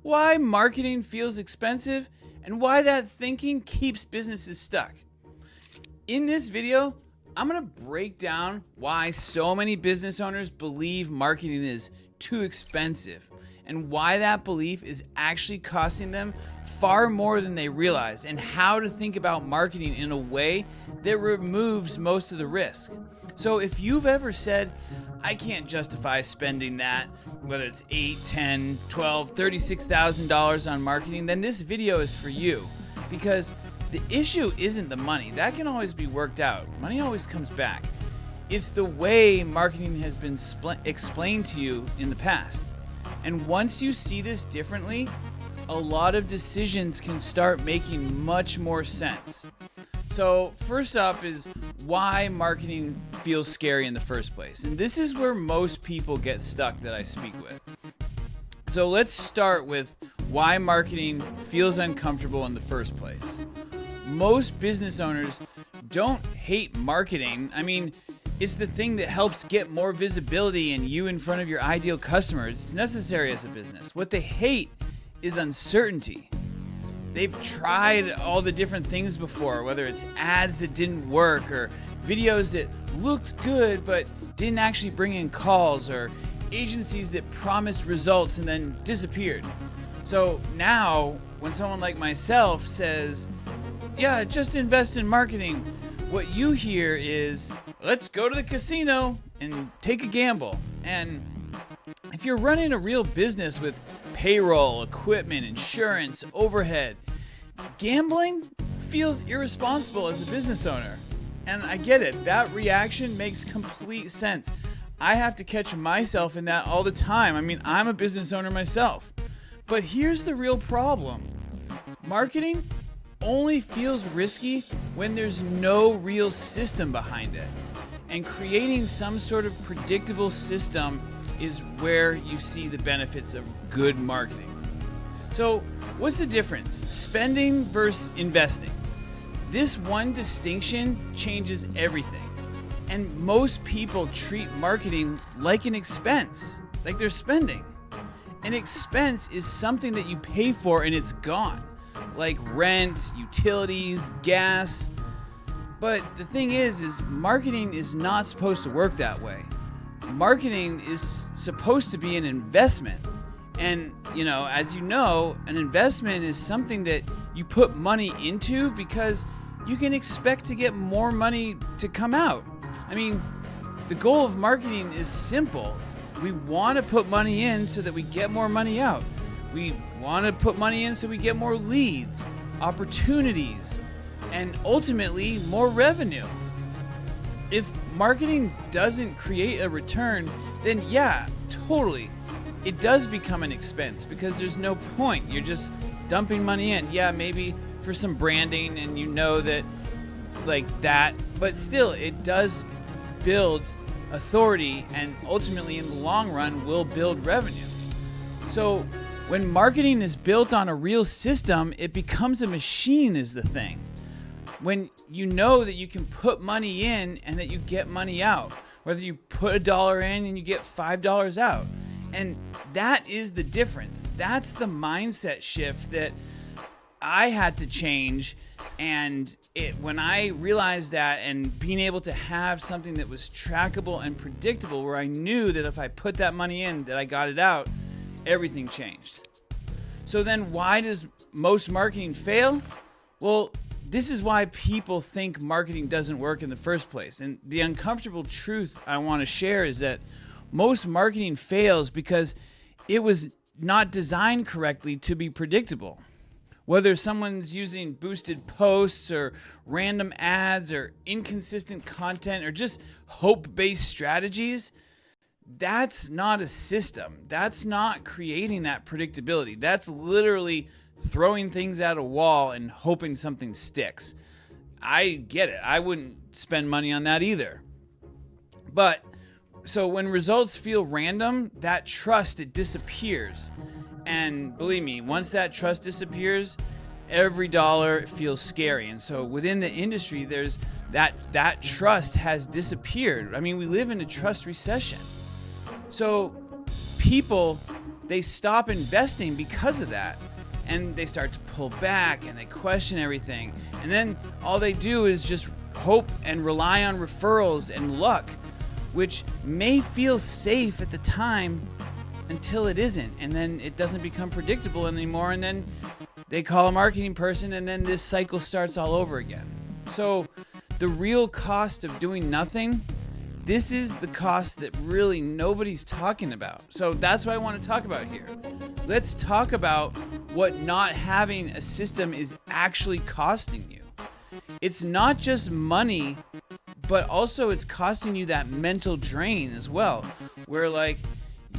why marketing feels expensive, and why that thinking keeps businesses stuck. In this video, I'm going to break down why so many business owners believe marketing is too expensive and why that belief is actually costing them far more than they realize, and how to think about marketing in a way that removes most of the risk. So if you've ever said, I can't justify spending that, whether it's $8, $10, $12, $36,000 on marketing, then this video is for you. Because the issue isn't the money. That can always be worked out. Money always comes back. It's the way marketing has been explained to you in the past. And once you see this differently, a lot of decisions can start making much more sense. So first up is why marketing feels scary in the first place. And this is where most people get stuck that I speak with. So let's start with why marketing feels uncomfortable in the first place. Most business owners don't hate marketing. I mean, it's the thing that helps get more visibility and you in front of your ideal customer. It's necessary as a business. What they hate is uncertainty. They've tried all the different things before, whether it's ads that didn't work or videos that looked good but didn't actually bring in calls, or agencies that promised results and then disappeared. So now when someone like myself says, yeah, just invest in marketing, what you hear is, let's go to the casino and take a gamble. And if you're running a real business with payroll, equipment, insurance, overhead, gambling feels irresponsible as a business owner. And I get it. That reaction makes complete sense. I have to catch myself in that all the time. I mean, I'm a business owner myself. But here's the real problem. Marketing only feels risky when there's no real system behind it. And creating some sort of predictable system is where you see the benefits of good marketing. So what's the difference? Spending versus investing. This one distinction changes everything. And most people treat marketing like an expense, like they're spending. An expense is something that you pay for and it's gone, like rent, utilities, gas. But the thing is marketing is not supposed to work that way. Marketing is supposed to be an investment. And, as you know, an investment is something that you put money into because you can expect to get more money to come out. I mean, the goal of marketing is simple. We want to put money in so that we get more money out. We want to put money in so we get more leads, opportunities, and ultimately more revenue. If marketing doesn't create a return, then yeah, totally, it does become an expense because there's no point. You're just dumping money in. Yeah, maybe for some branding and that like that, but still it does build authority and ultimately in the long run will build revenue. So when marketing is built on a real system, it becomes a machine is the thing. When you know that you can put money in and that you get money out, whether you put $1 in and you get $5 out. And that is the difference. That's the mindset shift that I had to change. And when I realized that, and being able to have something that was trackable and predictable, where I knew that if I put that money in, that I got it out, everything changed. So then why does most marketing fail? Well, this is why people think marketing doesn't work in the first place. And the uncomfortable truth I want to share is that most marketing fails because it was not designed correctly to be predictable. Whether someone's using boosted posts or random ads or inconsistent content or just hope-based strategies, that's not a system. That's not creating that predictability. That's literally throwing things at a wall and hoping something sticks. I get it. I wouldn't spend money on that either. But so when results feel random, that trust, it disappears. And believe me, once that trust disappears, every dollar feels scary. And so within the industry, there's that trust has disappeared. I mean, we live in a trust recession. So people they stop investing because of that. And they start to pull back and they question everything. And then all they do is just hope and rely on referrals and luck, which may feel safe at the time until it isn't. And then it doesn't become predictable anymore. And then they call a marketing person and then this cycle starts all over again. So the real cost of doing nothing, this is the cost that really nobody's talking about. So that's what I want to talk about here. Let's talk about what not having a system is actually costing you. It's not just money, but also it's costing you that mental drain as well, where like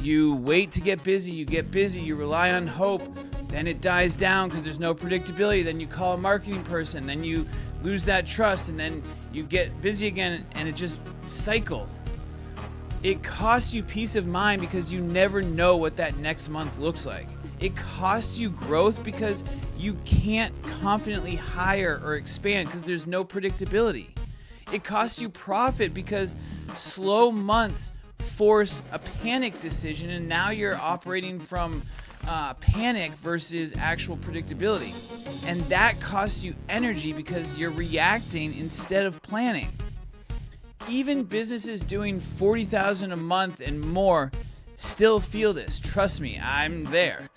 you wait to get busy, you rely on hope, then it dies down because there's no predictability, then you call a marketing person, then you lose that trust, and then you get busy again, and it just cycles. It costs you peace of mind because you never know what that next month looks like. It costs you growth because you can't confidently hire or expand because there's no predictability. It costs you profit because slow months force a panic decision, and now you're operating from panic versus actual predictability. And that costs you energy because you're reacting instead of planning. Even businesses doing $40,000 a month and more still feel this. Trust me, I'm there.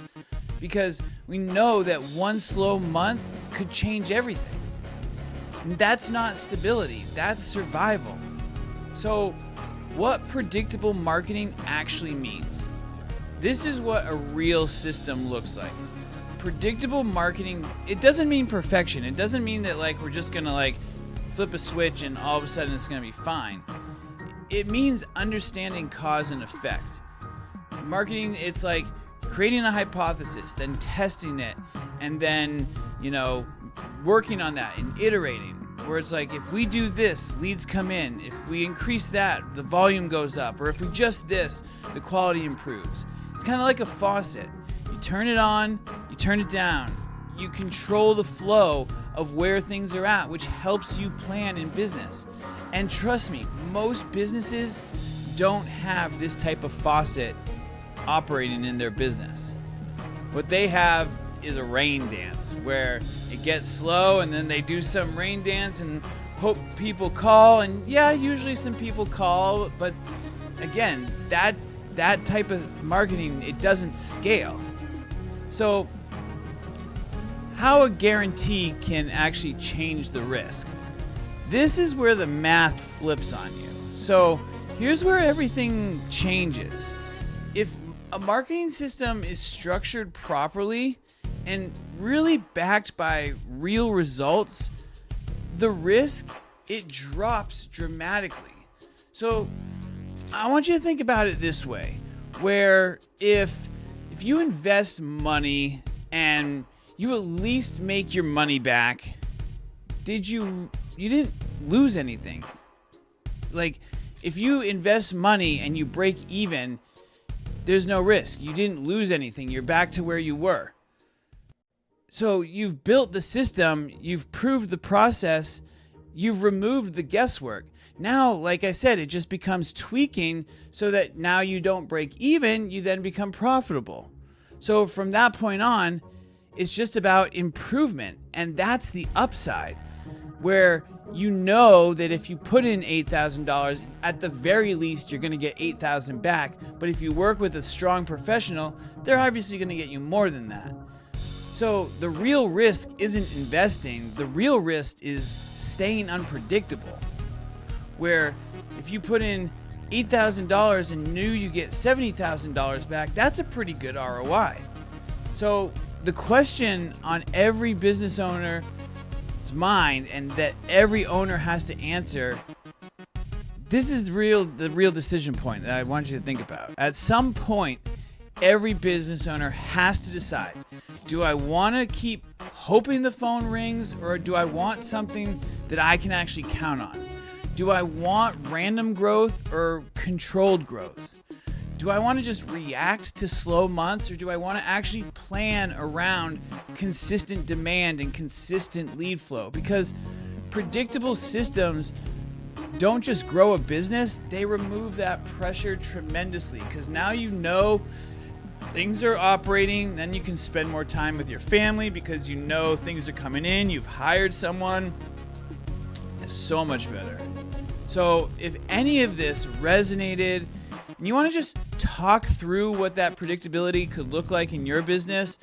Because we know that one slow month could change everything. And that's not stability, that's survival. So, what predictable marketing actually means? This is what a real system looks like. Predictable marketing, it doesn't mean perfection. It doesn't mean that like we're just gonna like flip a switch and all of a sudden it's going to be fine. It means understanding cause and effect. Marketing, it's like creating a hypothesis, then testing it, and then, working on that and iterating. Where it's like, if we do this, leads come in. If we increase that, the volume goes up. Or if we just this, the quality improves. It's kind of like a faucet. You turn it on, you turn it down. You control the flow of where things are at, which helps you plan in business. And trust me, most businesses don't have this type of faucet operating in their business. What they have is a rain dance where it gets slow and then they do some rain dance and hope people call. And yeah, usually some people call, but again, that type of marketing, it doesn't scale. So how a guarantee can actually change the risk. This is where the math flips on you. So here's where everything changes. If a marketing system is structured properly and really backed by real results, the risk, it drops dramatically. So I want you to think about it this way, where if you invest money and you at least make your money back, you didn't lose anything. Like, if you invest money and you break even, there's no risk. You didn't lose anything. You're back to where you were. So you've built the system, you've proved the process, you've removed the guesswork. Now, like I said, it just becomes tweaking so that now you don't break even, you then become profitable. So from that point on, it's just about improvement, and that's the upside, where you know that if you put in $8,000, at the very least you're going to get $8,000 back. But if you work with a strong professional, they're obviously going to get you more than that. So the real risk isn't investing. The real risk is staying unpredictable, where if you put in $8,000 and knew you get $70,000 back, that's a pretty good ROI. So the question on every business owner's mind, and that every owner has to answer, this is the real decision point that I want you to think about. At some point, every business owner has to decide, do I want to keep hoping the phone rings, or do I want something that I can actually count on? Do I want random growth or controlled growth? Do I want to just react to slow months, or do I want to actually plan around consistent demand and consistent lead flow? Because predictable systems don't just grow a business, they remove that pressure tremendously, because now you know things are operating, then you can spend more time with your family because you know things are coming in. You've hired someone. It's so much better. So if any of this resonated and you want to just talk through what that predictability could look like in your business,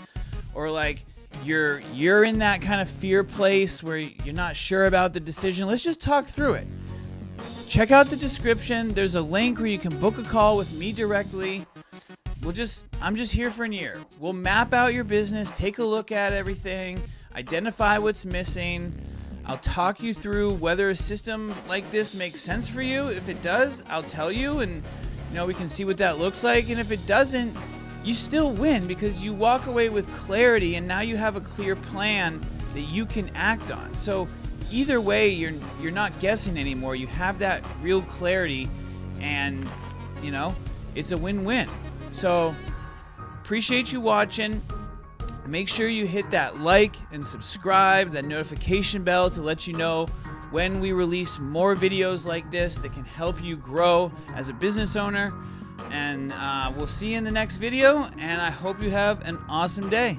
or like you're in that kind of fear place where you're not sure about the decision, let's just talk through it. Check out the description. There's a link where you can book a call with me directly. I'm just here for an ear. We'll map out your business, take a look at everything, identify what's missing. I'll talk you through whether a system like this makes sense for you. If it does, I'll tell you, and we can see what that looks like. And if it doesn't, you still win because you walk away with clarity, and now you have a clear plan that you can act on. So either way, you're not guessing anymore. You have that real clarity, and it's a win-win. So appreciate you watching. Make sure you hit that like and subscribe, that notification bell to let you know when we release more videos like this that can help you grow as a business owner. And we'll see you in the next video, and I hope you have an awesome day.